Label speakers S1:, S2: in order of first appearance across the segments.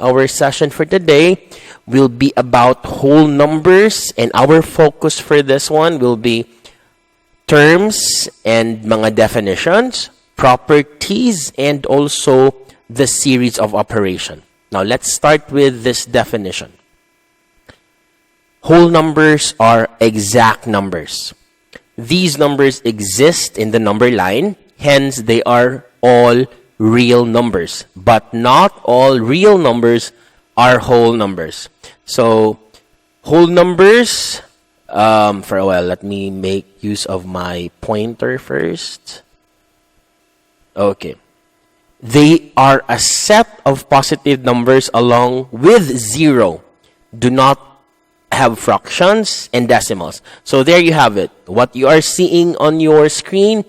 S1: Our session for today will be about whole numbers, and our focus for this one will be terms and mga definitions, properties, and also the series of operation. Now, let's start with this definition. Whole numbers are exact numbers. These numbers exist in the number line, hence they are all real numbers. But not all real numbers are whole numbers. So, whole numbers, for a while, let me make use of my pointer first. Okay. They are a set of positive numbers along with zero. Do not have fractions and decimals. So there you have it. What you are seeing on your screen,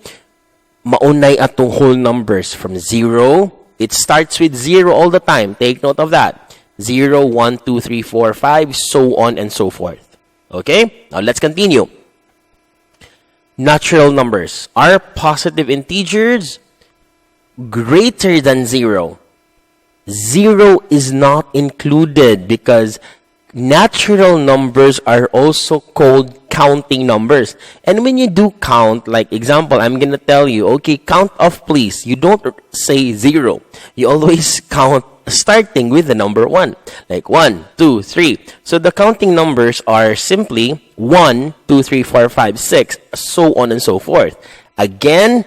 S1: maunay atong whole numbers from 0. It starts with 0 all the time. Take note of that. 0, 1, 2, 3, 4, 5, so on and so forth. Okay? Now let's continue. Natural numbers are positive integers greater than 0. 0 is not included because natural numbers are also called counting numbers. And when you do count, like example, I'm going to tell you, okay, count off please. You don't say 0. You always count starting with the number 1. Like 1, 2, 3. So the counting numbers are simply 1, 2, 3, 4, 5, 6, so on and so forth. Again,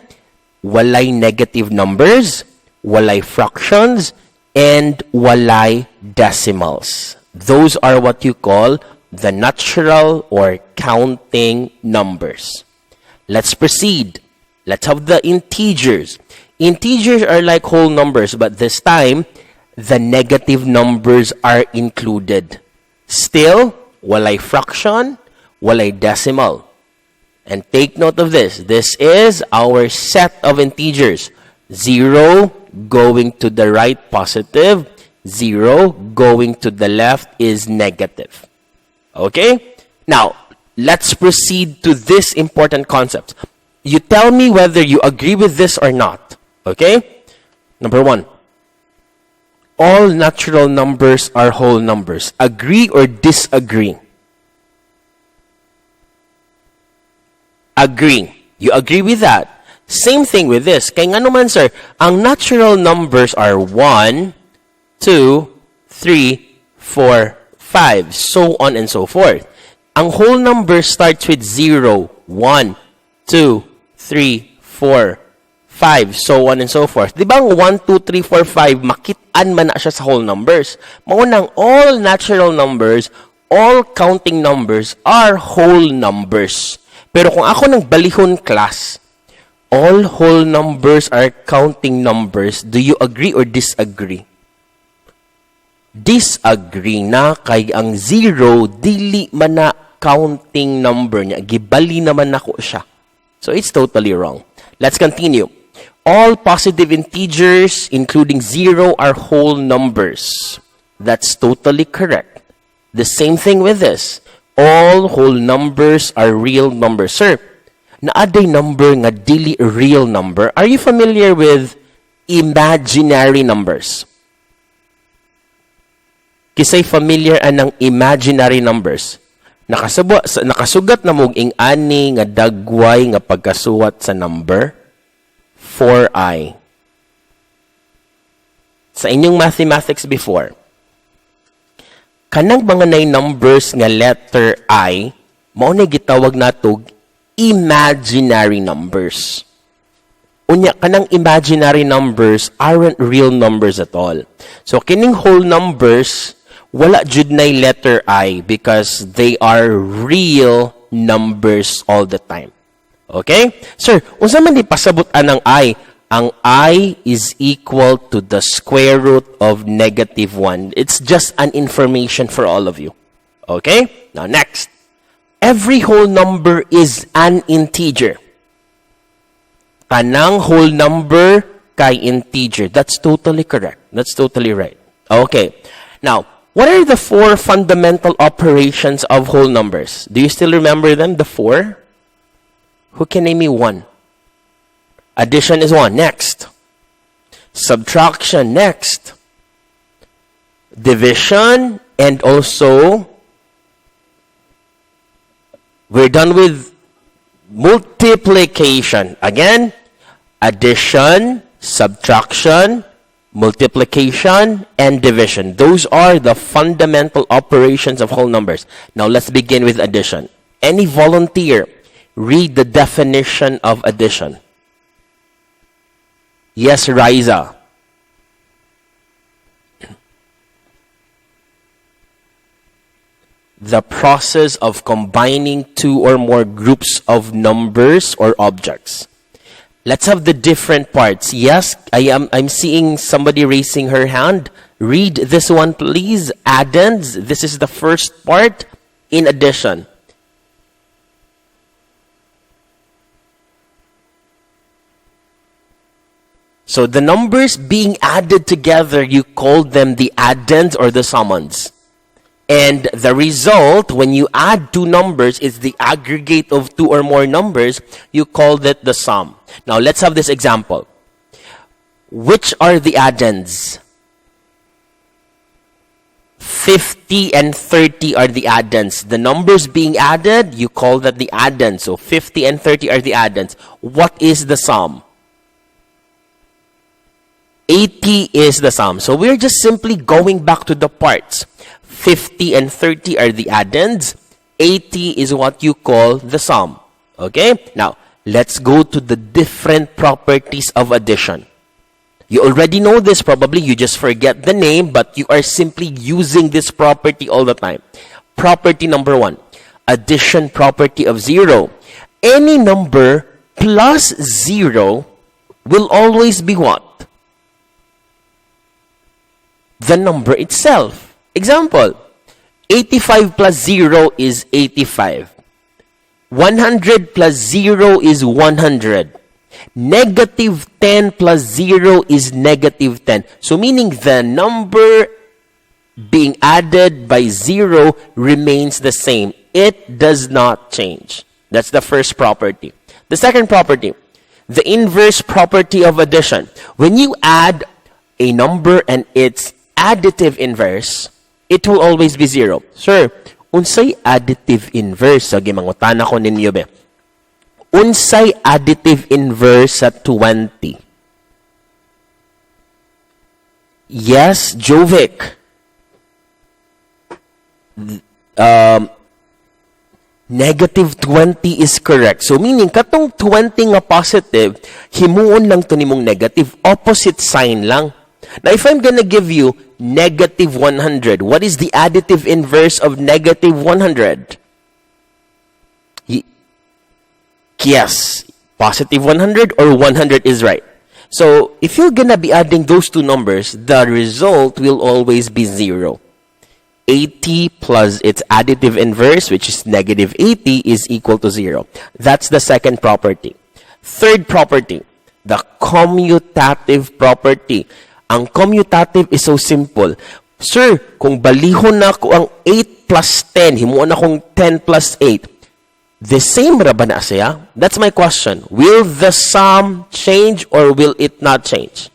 S1: walay negative numbers, walay fractions, and walay decimals. Those are what you call the natural or counting numbers. Let's proceed. Let's have the integers. Integers are like whole numbers, but this time, the negative numbers are included. Still, walay fraction, walay decimal. And take note of this. This is our set of integers. 0 going to the right positive, 0 going to the left is negative. Okay? Now, let's proceed to this important concept. You tell me whether you agree with this or not. Okay? Number 1. All natural numbers are whole numbers. Agree or disagree? Agree. You agree with that? Same thing with this. Kaya nga naman, sir, ang natural numbers are 1, 2, 3, 4, 5, so on and so forth. Ang whole number starts with 0, 1, 2, 3, 4, 5, so on and so forth. Di ba ang 1, 2, 3, 4, 5, makitaan man na siya sa whole numbers. Maunang all natural numbers, all counting numbers are whole numbers. Pero kung ako nang balihon class, all whole numbers are counting numbers. Do you agree or disagree? Disagree na kay ang 0 dili man na counting number niya. Gibali naman nako siya. So it's totally wrong. Let's continue. All positive integers, including 0, are whole numbers. That's totally correct. The same thing with this. All whole numbers are real numbers. Sir, naaday number nga dili real number. Are you familiar with imaginary numbers? Kisay familiar anang imaginary numbers. Nakasugat na mong ing-ani nga dagway nga pagkasuwat sa number 4i. Sa inyong mathematics before, kanang mga nay numbers nga letter I, mao na gitawag natog imaginary numbers. Unya, kanang imaginary numbers aren't real numbers at all. So, kining whole numbers, wala jud nay letter I because they are real numbers all the time. Okay? Sir, unsa man di pasabutan ng I? Ang I is equal to the square root of -1. It's just an information for all of you. Okay? Now, next. Every whole number is an integer. Kanang whole number kay integer. That's totally correct. That's totally right. Okay. Now, what are the 4 fundamental operations of whole numbers? Do you still remember them? The 4? Who can name me 1? Addition is 1. Next. Subtraction. Next. division, and also we're done with multiplication. Again, addition, subtraction, multiplication, and division. Those are the fundamental operations of whole numbers. Now let's begin with addition. Any volunteer, read the definition of addition. Yes, Riza. The process of combining two or more groups of numbers or objects. Let's have the different parts. Yes, I'm seeing somebody raising her hand. Read this one, please. Addends. This is the first part in addition. So the numbers being added together, you call them the addends or the summands. And the result, when you add two numbers, is the aggregate of two or more numbers. You call that the sum. Now, let's have this example. Which are the addends? 50 and 30 are the addends. The numbers being added, you call that the addends. So, 50 and 30 are the addends. What is the sum? 80 is the sum. So, we're just simply going back to the parts. 50 and 30 are the addends. 80 is what you call the sum. Okay? Now, let's go to the different properties of addition. You already know this probably. You just forget the name, but you are simply using this property all the time. Property number 1. Addition property of 0. Any number plus 0 will always be what? The number itself. Example, 85 plus 0 is 85. 100 plus 0 is 100. Negative 10 plus 0 is negative 10. So meaning the number being added by 0 remains the same. It does not change. That's the first property. The second property, the inverse property of addition. When you add a number and its additive inverse, it will always be 0. Sir, unsay additive inverse? Sige, mangutana ko ninyo be. Unsay additive inverse sa 20? Yes, Jovic. Negative 20 is correct. So meaning, katong 20 nga positive, himuon lang to nimong negative. Opposite sign lang. Now, if I'm gonna give you negative 100, what is the additive inverse of negative 100? Yes, positive 100 or 100 is right. So, if you're gonna be adding those two numbers, the result will always be 0. 80 plus its additive inverse, which is negative 80, is equal to 0. That's the second property. Third property, the commutative property. Ang commutative is so simple. Sir, kung balihon na ako ang 8 plus 10, himuon akong 10 plus 8, the same ra ba na siya? That's my question. Will the sum change or will it not change?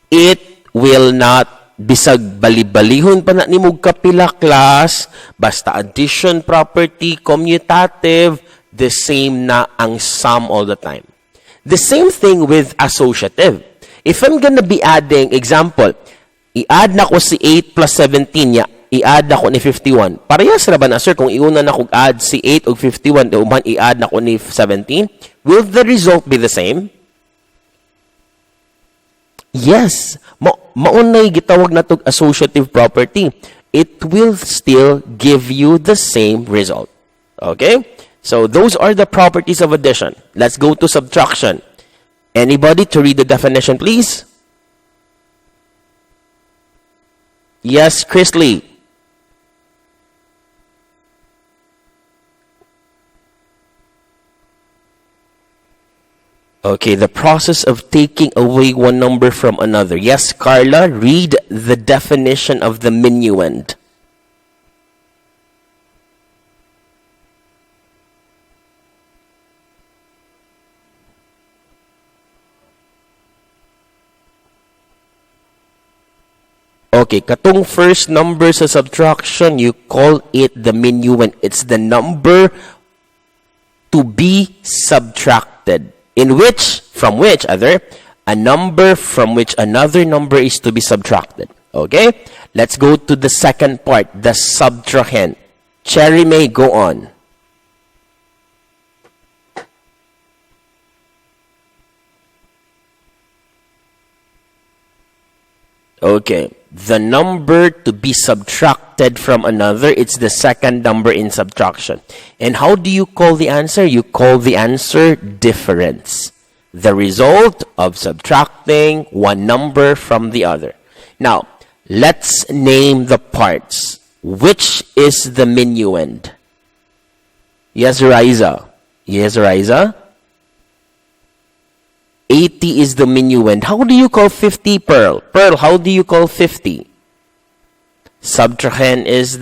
S1: It will not. Bisag bali-balihon pa na ni mong kapila class, basta addition property, commutative, the same na ang sum all the time. The same thing with associative. If I'm gonna be adding, example, i-add na ko si 8 plus 17, i-add na ko ni 51. Parehas na ba na, sir, kung iuna na ko add si 8 o 51, uman i-add na ko ni 17, will the result be the same? Yes. Maunay gitawag na tog associative property. It will still give you the same result. Okay? So, those are the properties of addition. Let's go to subtraction. Anybody to read the definition, please? Yes, Chris Lee. Okay, the process of taking away one number from another. Yes, Carla, read the definition of the minuend. Okay, katong first number sa subtraction, you call it the minuend. It's the number to be subtracted. From which, a number from which another number is to be subtracted. Okay? Let's go to the second part, the subtrahend. Cherry May, go on. Okay, the number to be subtracted from another, it's the second number in subtraction. And how do you call the answer? You call the answer difference. The result of subtracting one number from the other. Now, let's name the parts. Which is the minuend? Yes, Riza. Yes, Riza. 80 is the minuend. How do you call 50, Pearl? Pearl, how do you call 50? Subtrahend is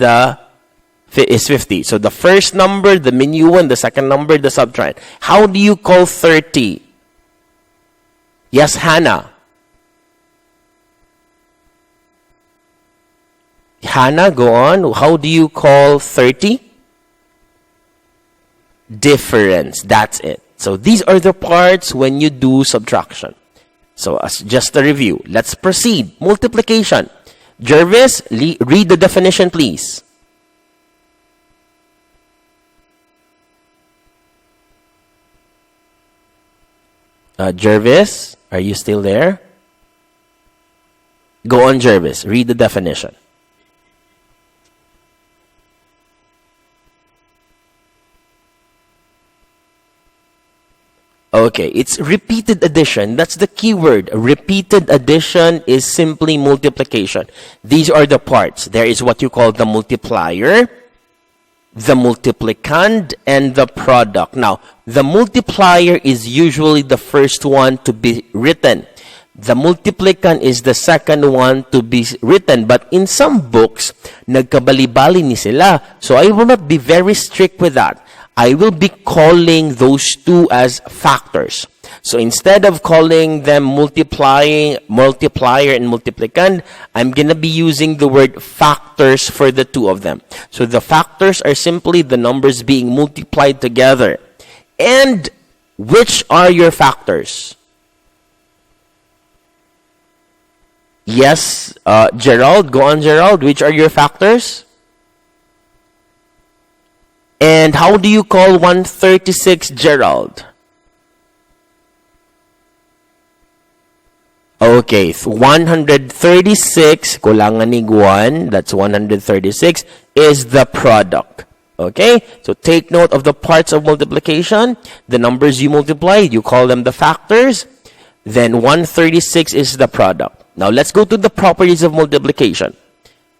S1: 50. So the first number, the minuend, the second number, the subtrahend. How do you call 30? Yes, Hannah. Hannah, go on. How do you call 30? Difference. That's it. So these are the parts when you do subtraction. So as just a review, let's proceed. Multiplication. Jervis, read the definition, please. Jervis, are you still there? Go on, Jervis. Read the definition. Okay, it's repeated addition. That's the key word. Repeated addition is simply multiplication. These are the parts. There is what you call the multiplier, the multiplicand, and the product. Now, the multiplier is usually the first one to be written. The multiplicand is the second one to be written. But in some books, nagkabali-bali ni sila. So I will not be very strict with that. I will be calling those two as factors. So instead of calling them multiplier and multiplicand, I'm going to be using the word factors for the two of them. So the factors are simply the numbers being multiplied together. And which are your factors? Yes, Gerald, go on, Gerald. Which are your factors? And how do you call 136, Gerald? Okay, 136, kulangan nig 1, that's 136, is the product. Okay, so take note of the parts of multiplication. The numbers you multiplied, you call them the factors. Then 136 is the product. Now let's go to the properties of multiplication.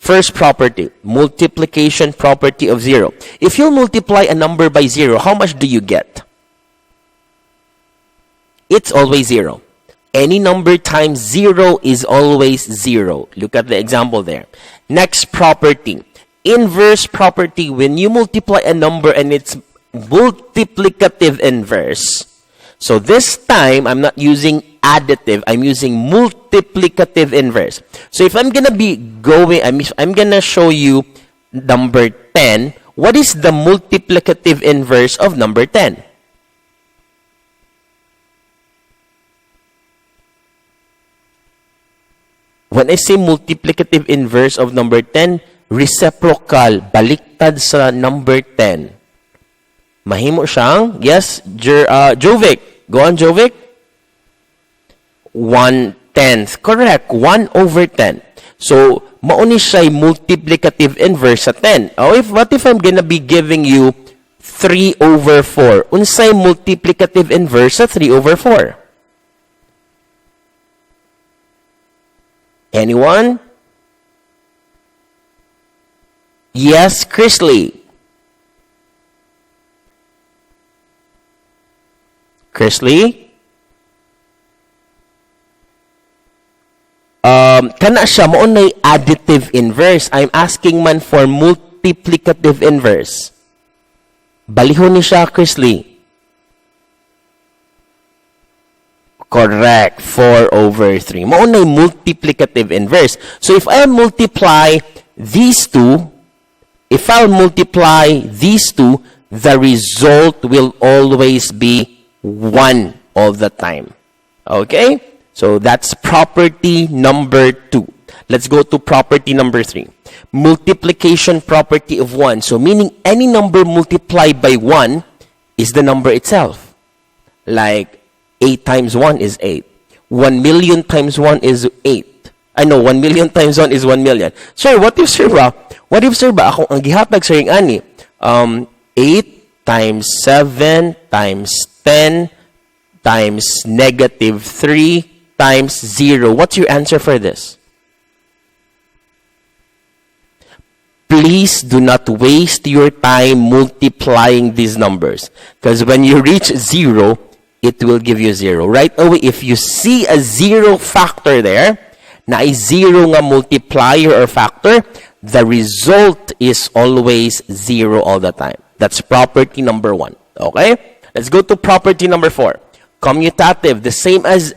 S1: First property, multiplication property of 0. If you multiply a number by 0, how much do you get? It's always 0. Any number times 0 is always 0. Look at the example there. Next property, inverse property. When you multiply a number and it's multiplicative inverse. So this time, I'm not using additive. I'm using multiplicative inverse. So if I'm going to be going, I'm going to show you number 10. What is the multiplicative inverse of number 10? When I say multiplicative inverse of number 10, reciprocal, baliktad sa number 10. Mahimo siyang, yes, Jovic. Go on, Jovic. 1/10. Correct. 1/10. So, mauni siya multiplicative inverse sa 10. What if I'm gonna be giving you 3/4? Unsay multiplicative inverse sa 3/4? Anyone? Yes, Chrisley. Chrisley? Kana siya, maunay additive inverse. I'm asking man for multiplicative inverse. Balihon ni siya, Chrisley. Correct. 4 over 3. Mauna yung multiplicative inverse. So if I multiply these two, the result will always be 1 all the time. Okay? So that's property number 2. Let's go to property number 3. Multiplication property of 1. So meaning any number multiplied by 1 is the number itself. Like 8 times 1 is 8. 1 million times 1 is 8. I know, 1 million times 1 is 1 million. Sir, what if, sir, ba? Ako ang gihatag, sir, yung ani. 8 times 7 times 10 times negative 3 times 0. What's your answer for this? Please do not waste your time multiplying these numbers. Because when you reach 0, it will give you 0. Right away, if you see a 0 factor there, na ay 0 nga multiplier or factor, the result is always 0 all the time. That's property number 1. Okay? Let's go to property number 4. Commutative. The same as,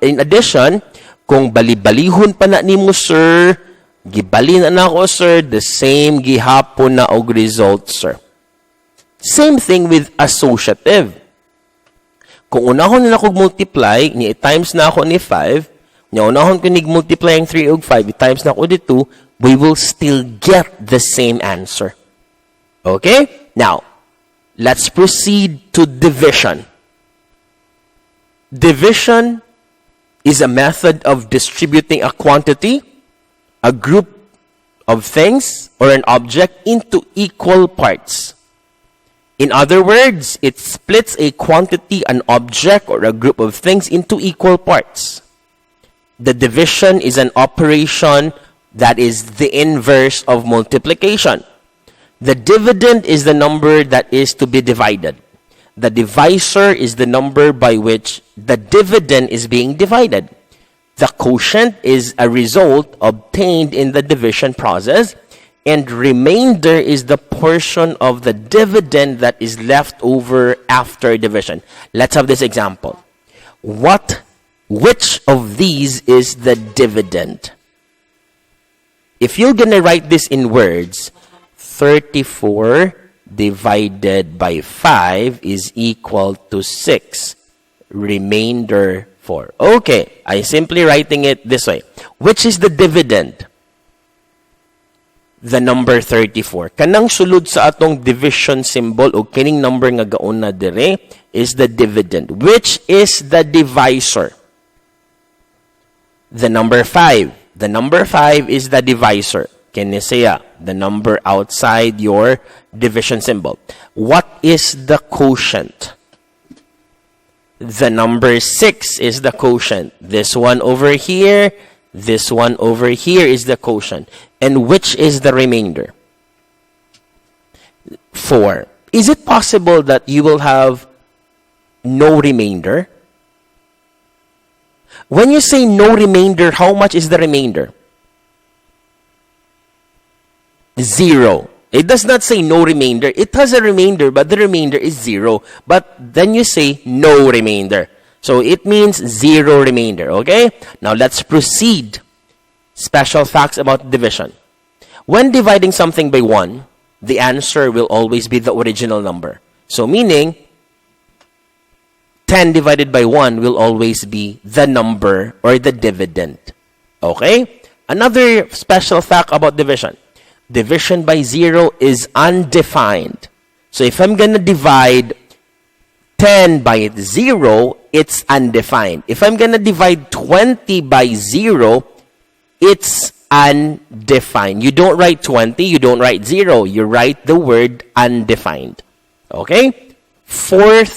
S1: in addition, kung bali-balihon pa na ni mo, sir, gibalin na ako, sir, the same gihapon na og result, sir. Same thing with associative. Kung unahon na ako multiply, ni times na ako ni 5, ni unahon ko multiply ang 3 og 5, times na ako di 2, we will still get the same answer. Okay? Now, let's proceed to division. Division is a method of distributing a quantity, a group of things, or an object into equal parts. In other words, it splits a quantity, an object, or a group of things into equal parts. The division is an operation that is the inverse of multiplication. The dividend is the number that is to be divided. The divisor is the number by which the dividend is being divided. The quotient is a result obtained in the division process, and remainder is the portion of the dividend that is left over after division. Let's have this example. Which of these is the dividend? If you're gonna write this in words, 34 divided by 5 is equal to 6. Remainder 4. Okay, I'm simply writing it this way. Which is the dividend? The number 34. Kanang sulod sa atong division symbol o kining number nga gaon na dire is the dividend. Which is the divisor? The number 5. The number 5 is the divisor. Kinesia, the number outside your division symbol. What is the quotient? The number 6 is the quotient. This one over here, this one over here is the quotient. And which is the remainder? 4. Is it possible that you will have no remainder? When you say no remainder, how much is the remainder? 0. It does not say no remainder. It has a remainder, but the remainder is 0. But then you say no remainder. So it means 0 remainder, okay? Now let's proceed. Special facts about division. When dividing something by 1, the answer will always be the original number. So meaning, 10 divided by 1 will always be the number or the dividend. Okay? Another special fact about division. Division by 0 is undefined. So if I'm going to divide 10 by 0, it's undefined. If I'm going to divide 20 by 0, it's undefined. You don't write 20, you don't write 0. You write the word undefined. Okay? Third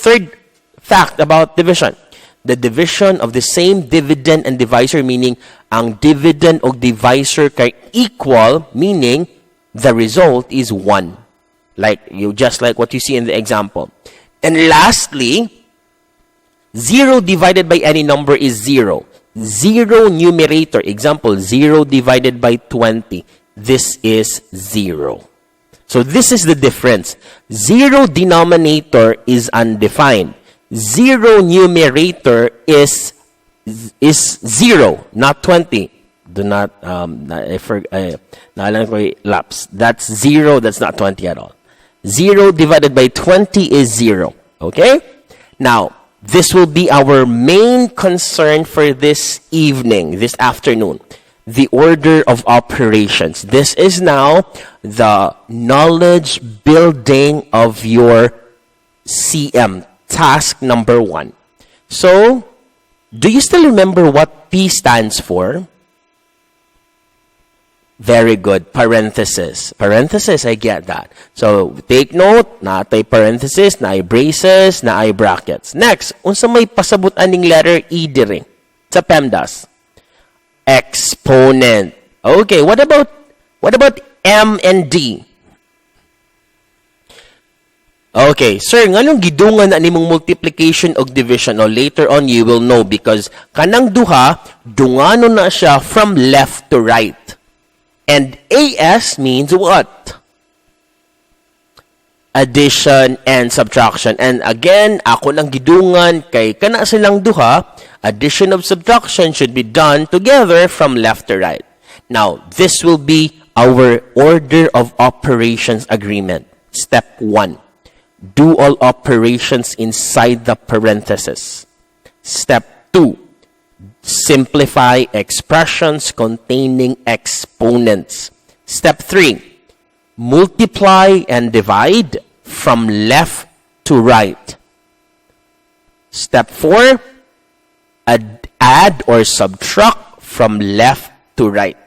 S1: fact about division. The division of the same dividend and divisor, meaning ang dividend o divisor kay equal, meaning the result is 1. Just like what you see in the example. And lastly, 0 divided by any number is 0. 0 numerator, example, 0 divided by 20. This is 0. So this is the difference. 0 denominator is undefined. 0 numerator is 0, not 20. Do not, naalala ko yung lapse. That's 0, that's not 20 at all. 0 divided by 20 is 0. Okay? Now, this will be our main concern for this evening, this afternoon. The order of operations. This is now the knowledge building of your CM, task number 1. So, do you still remember what P stands for? Very good. Parenthesis. Parenthesis, I get that. So, take note, naatay parenthesis, naay braces, naay brackets. Next, unsa may pasabot aning letter E diri sa PEMDAS? Exponent. Okay, what about M and D? Okay, sir, nganong gidungan na nimong multiplication o division? O later on, you will know because kanang duha, dungano na siya from left to right. And AS means what? Addition and subtraction. And again, ako lang gidungan kay kana silang duha, addition of subtraction should be done together from left to right. Now, this will be our order of operations agreement. Step 1. Do all operations inside the parenthesis. Step 2. Simplify expressions containing exponents. Step 3. Multiply and divide from left to right. Step 4. Add or subtract from left to right.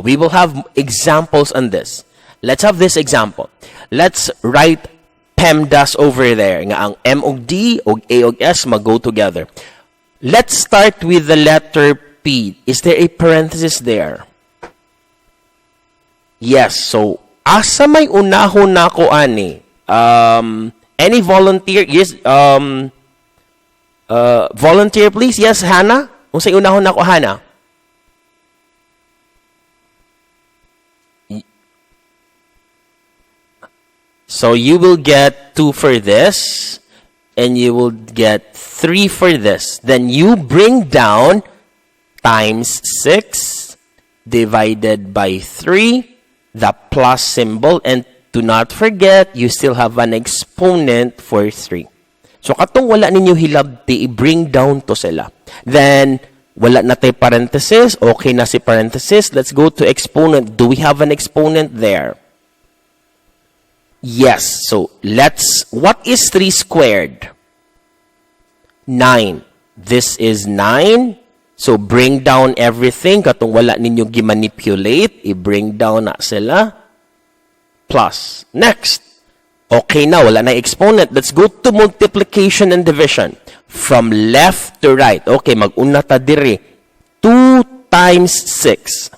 S1: We will have examples on this. Let's have this example. Let's write PEMDAS over there. Nga ang M og D og A og S mag-go together. Let's start with the letter P. Is there a parenthesis there? Yes. So, asa may unahon nako ani? Any volunteer? Yes. Volunteer please. Yes, Hannah. Unsay unahon nako, Hannah? So you will get 2 for this, and you will get 3 for this. Then you bring down times 6 divided by 3, the plus symbol, and do not forget, you still have an exponent for 3. So katong wala ninyo hilabti, i-bring down to sila. Then, wala na tayo parenthesis, okay na si parenthesis. Let's go to exponent. Do we have an exponent there? Yes. So, what is 3 squared? 9. This is 9. So, bring down everything. Katong wala ninyo gimanipulate, i-bring down na sila. Plus. Next. Okay na, wala na exponent. Let's go to multiplication and division. From left to right. Okay, mag-una ta diri. 2 times 6.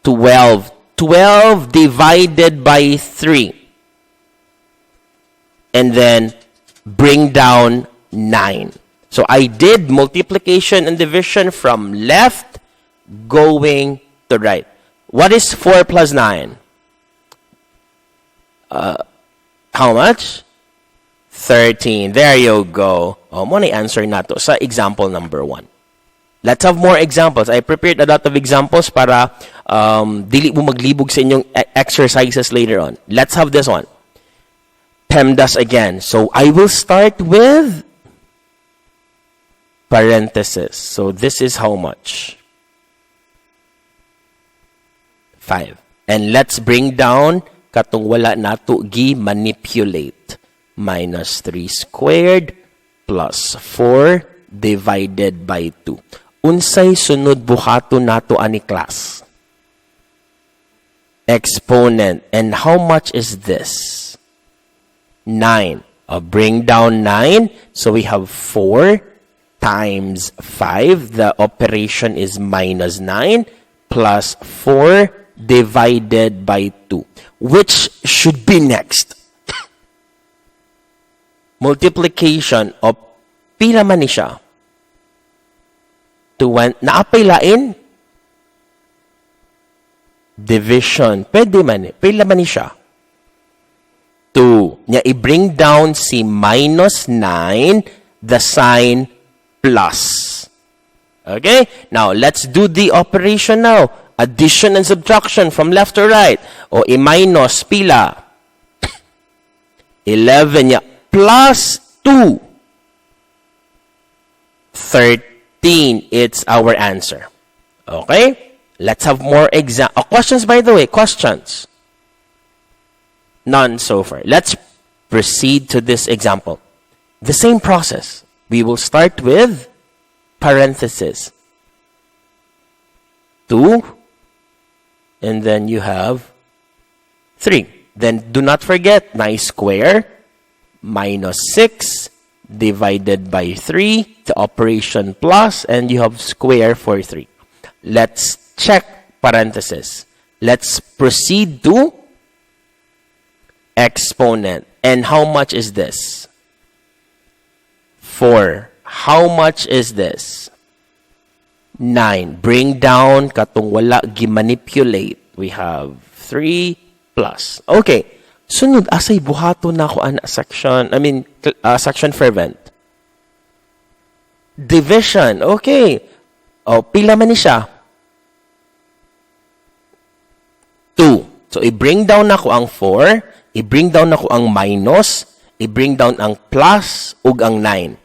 S1: 12. 12 divided by 3. And then, bring down 9. So, I did multiplication and division from left going to right. What is 4 plus 9? How much? 13. There you go. Mo na answer na to sa example number 1. Let's have more examples. I prepared a lot of examples para dili mo maglibog sa inyong exercises later on. Let's have this one. PEMDAS again. So, I will start with parenthesis. So, this is how much? 5. And let's bring down katong wala nato gi-manipulate. Minus 3 squared plus 4 divided by 2. Unsay sunod buhaton nato ani class? Exponent. And how much is this? 9. Bring down 9. So we have 4 times 5. The operation is minus 9 plus 4 divided by 2. Which should be next? Multiplication of pila man ni siya? Naapay lain? Division. Pwede man eh. Pila man ni siya? 2. nya i-bring down si minus 9, the sign plus. Okay? Now, let's do the operation now. Addition and subtraction from left to right. O, i-minus, pila? 11 nya. Plus 2. 13. It's our answer. Okay? Let's have more questions, by the way. Questions? None so far. Let's proceed to this example. The same process. We will start with parenthesis. 2. And then you have 3. Then do not forget, nice square. Minus 6 divided by 3. The operation plus. And you have square for 3. Let's check parenthesis. Let's proceed to exponent. And how much is this? 4. How much is this? 9. Bring down, katong wala, gimanipulate. We have 3 plus. Okay. Sunod, asay buhato na ako ana section. Section fervent. Division. Okay. O, pila man ni siya? 2. So, i-bring down ako ang 4. I-bring down ako ang minus. I-bring down ang plus ug ang 9.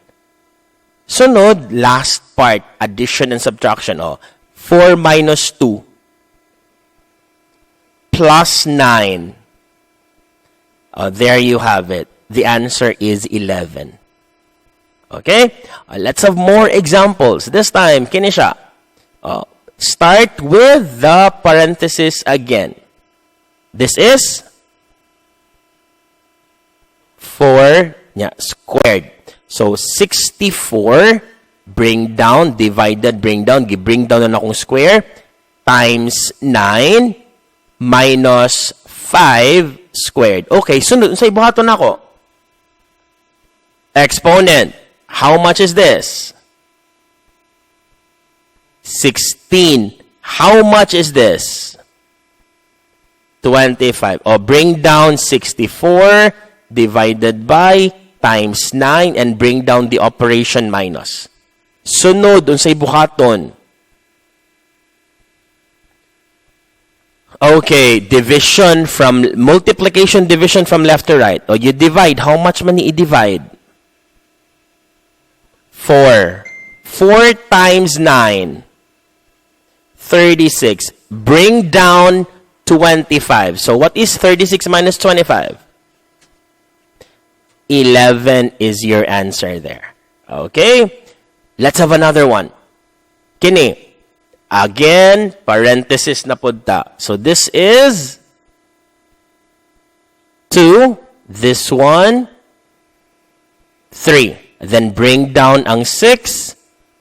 S1: Sunod, last part, addition and subtraction. O, 4 minus 2 plus 9. There you have it. The answer is 11. Okay? Let's have more examples. This time, kinisha. Start with the parenthesis again. This is 4 squared. So, 64, bring down, divided, bring down, bring down na akong square, times 9, minus 5 squared. Okay, sunod, sa ibuhato na ako. Exponent. How much is this? 16. How much is this? 25. Bring down 64 divided by times 9 and bring down the operation minus. Sunod, unsay buhaton. Okay, multiplication, division from left to right. You divide. How much man i-divide? 4. 4 times 9. 36. Bring down 25. So, what is 36 minus 25? 11 is your answer there. Okay? Let's have another one. Kini. Again, parenthesis na punta. So, this is 2. This one, 3. Then, bring down ang 6.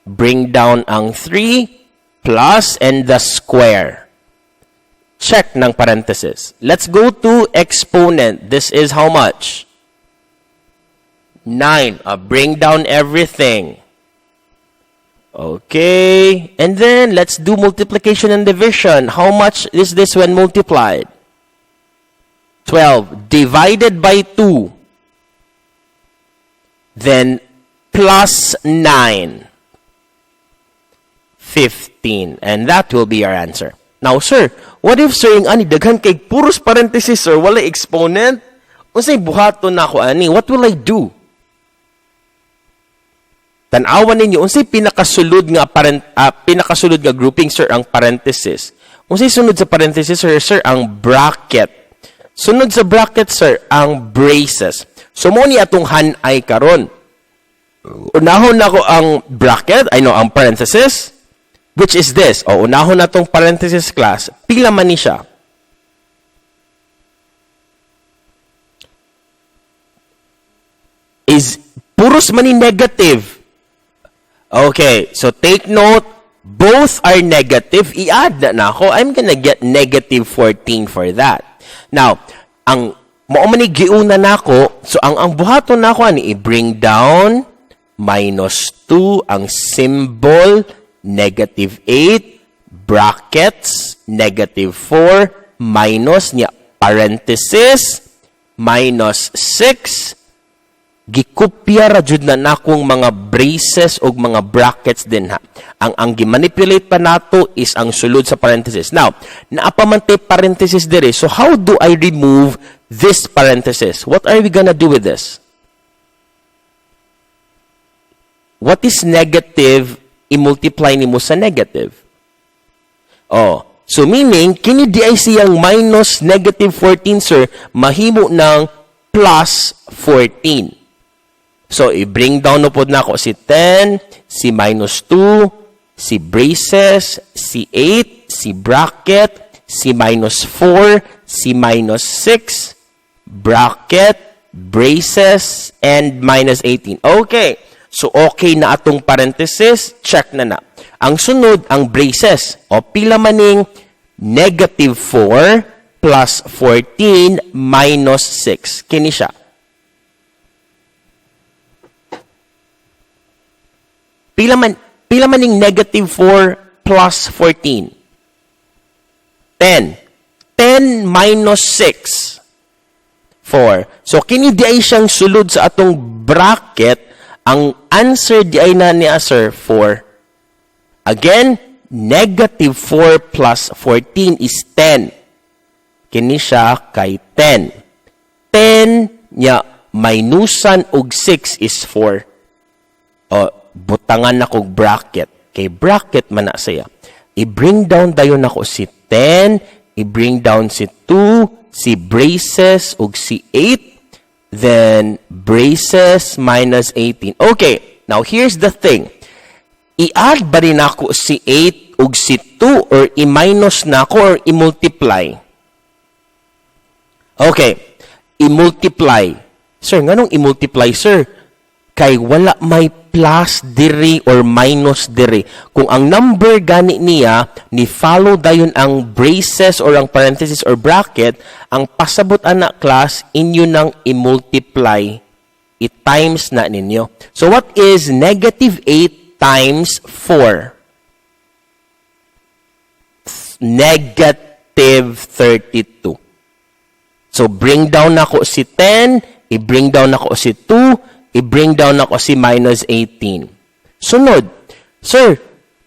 S1: Bring down ang 3. Plus, and the square. Check ng parenthesis. Let's go to exponent. This is how much? 9. Bring down everything. Okay. And then, let's do multiplication and division. How much is this when multiplied? 12. Divided by 2. Then, plus 9. 15. And that will be our answer. Now, sir, what if, sir, yung ani, daghan kay puros parenthesis, sir, wala exponent? Unsay buhaton na ako, ani, what will I do? Tanawan ninyo, unsay pinakasulod nga grouping, sir, ang parenthesis. Unsay sunod sa parenthesis, sir, ang bracket. Sunod sa bracket, sir, ang braces. So, mo ni atong hanay karon. Unahon na ko ang bracket, ang parenthesis, which is this. Unahon na tong parenthesis class. Pila man ni siya? Is puros man ni negative. Okay, so take note, both are negative. I-add na ako. I'm gonna get negative 14 for that. Now, ang maumani giuna na ako, so ang buhaton na ako, i-bring down, minus 2, ang symbol, negative 8, brackets, negative 4, minus niya, parenthesis, minus 6. Gikopya ra jud na nakong mga braces o mga brackets din ha. Ang gimanipulate pa nato is ang sulod sa parenthesis. Now, naapamante parenthesis dire. So how do I remove this parenthesis? What are we gonna do with this? What is negative? I-multiply nimo sa negative. Oh, so meaning kini di ay siyang minus negative 14 sir, mahimo ng plus 14. So, i-bring down na po na ako si 10, si minus 2, si braces, si 8, si bracket, si minus 4, si minus 6, bracket, braces, and minus 18. Okay. So, okay na atong parenthesis. Check na na. Ang sunod, ang braces. O, pila maning negative 4 plus 14 minus 6. Kini siya. Pila maning negative 4 plus 14? 10. 10 minus 6. 4. So, kini di ay siyang sulod sa atong bracket. Ang answer di ay na niya, sir, 4. Again, negative 4 plus 14 is 10. Kini siya kay 10. 10 niya minusan og 6 is 4. O, butangan na kong bracket. Kay bracket man na siya. I-bring down dayon ako si 10, i-bring down si 2, si braces, ug si 8, then braces minus 18. Okay, now here's the thing. I-add ba rin ako si 8 ug si 2 or i-minus na ako or i-multiply? Okay, i-multiply. Sir, nganong i-multiply, sir? Kay wala may plus diri or minus diri. Kung ang number gani niya, ni follow dayon ang braces or ang parenthesis or bracket, ang pasabot anak class, inyo nang i-multiply. I-times na ninyo. So what is negative 8 times 4? Negative 32. So bring down ako si 10, i-bring down ako si 2, i-bring down ako si minus 18. Sunod. Sir,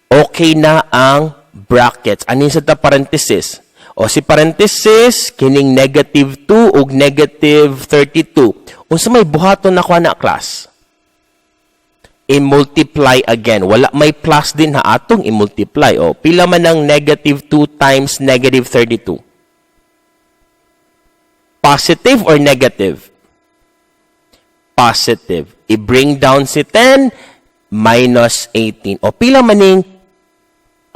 S1: okay na ang brackets. Anin sa ta parenthesis? O si parenthesis, kining negative 2 ug negative 32. Unsa may buhaton na ko na class? I-multiply again. Wala may plus din ha atong i-multiply. O, pila man ang negative 2 times negative 32? Positive or negative? Positive. I-bring down si 10, minus 18. O, pila maning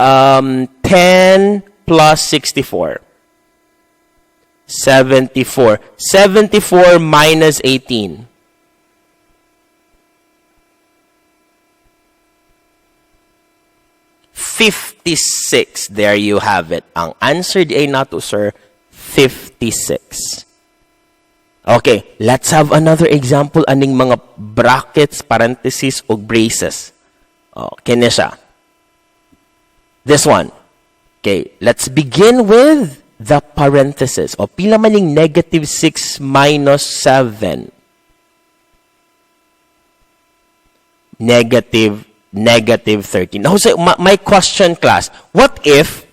S1: 10 plus 64. 74. 74 minus 18. 56. There you have it. Ang answer di ay nato, sir, 56. Okay, let's have another example aning mga brackets, parentheses, o braces. Okay na siya. This one. Okay, let's begin with the parentheses. O pila maning negative 6 minus 7. Negative 13. Now, my question, class, what if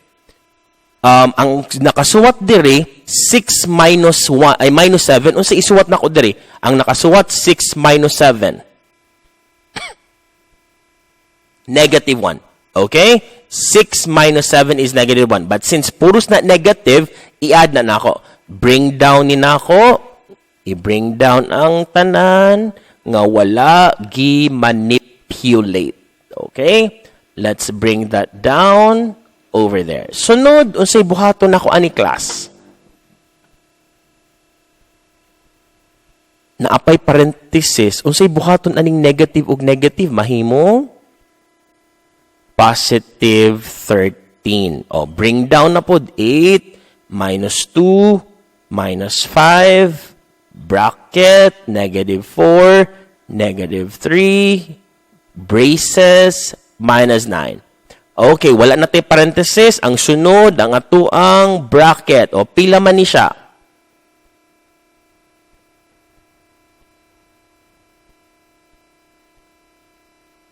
S1: ang nakasuwat diri 6 minus 1 ay minus 7 unsa isuwat nako diri ang nakasuwat 6 minus 7 negative 1. Okay, 6 minus 7 is negative 1, but since puros na negative, i-add na nako. Bring down ni nako, i-bring down ang tanan nga wala gi-manipulate. Okay, let's bring that down over there. Sunod, unsay buhaton nako ani class? Naapay parenthesis, unsay buhaton aning negative ug negative mahimo? Positive 13. O, bring down na pod 8 minus 2 minus 5 bracket negative 4 negative 3 braces minus 9. Okay, wala na tayo parenthesis. Ang sunod, ang atuang bracket. O, pila man ni siya?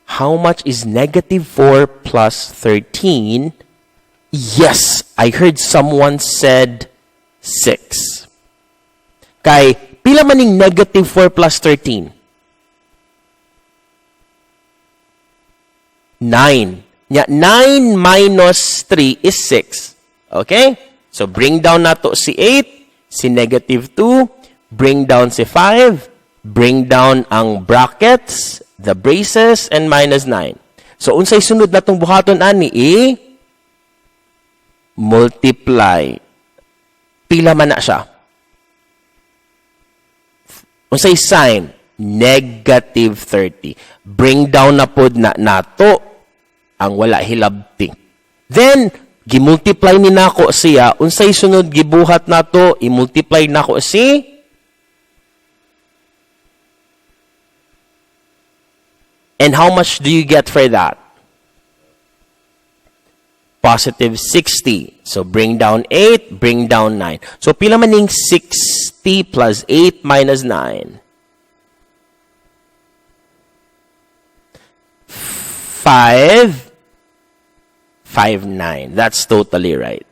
S1: How much is negative 4 plus 13? Yes, I heard someone said 6. Kay, pila maning negative 4 plus 13? 9. 9 minus 3 is 6. Okay? So, bring down na to si 8, si negative 2, bring down si 5, bring down ang brackets, the braces, and minus 9. So, unsay sunod na itong buhaton, ani? Multiply. Pila man na siya? Unsay sign? Negative 30. Bring down na pod na nato ang wala hilabti. Then, gimultiply ni nako siya. Unsay sunod gibuhat nato, i-multiply nako si and how much do you get for that? Positive 60. So, bring down 8, bring down 9. So, pila maning 60 plus 8 minus 9? 5, 9. That's totally right.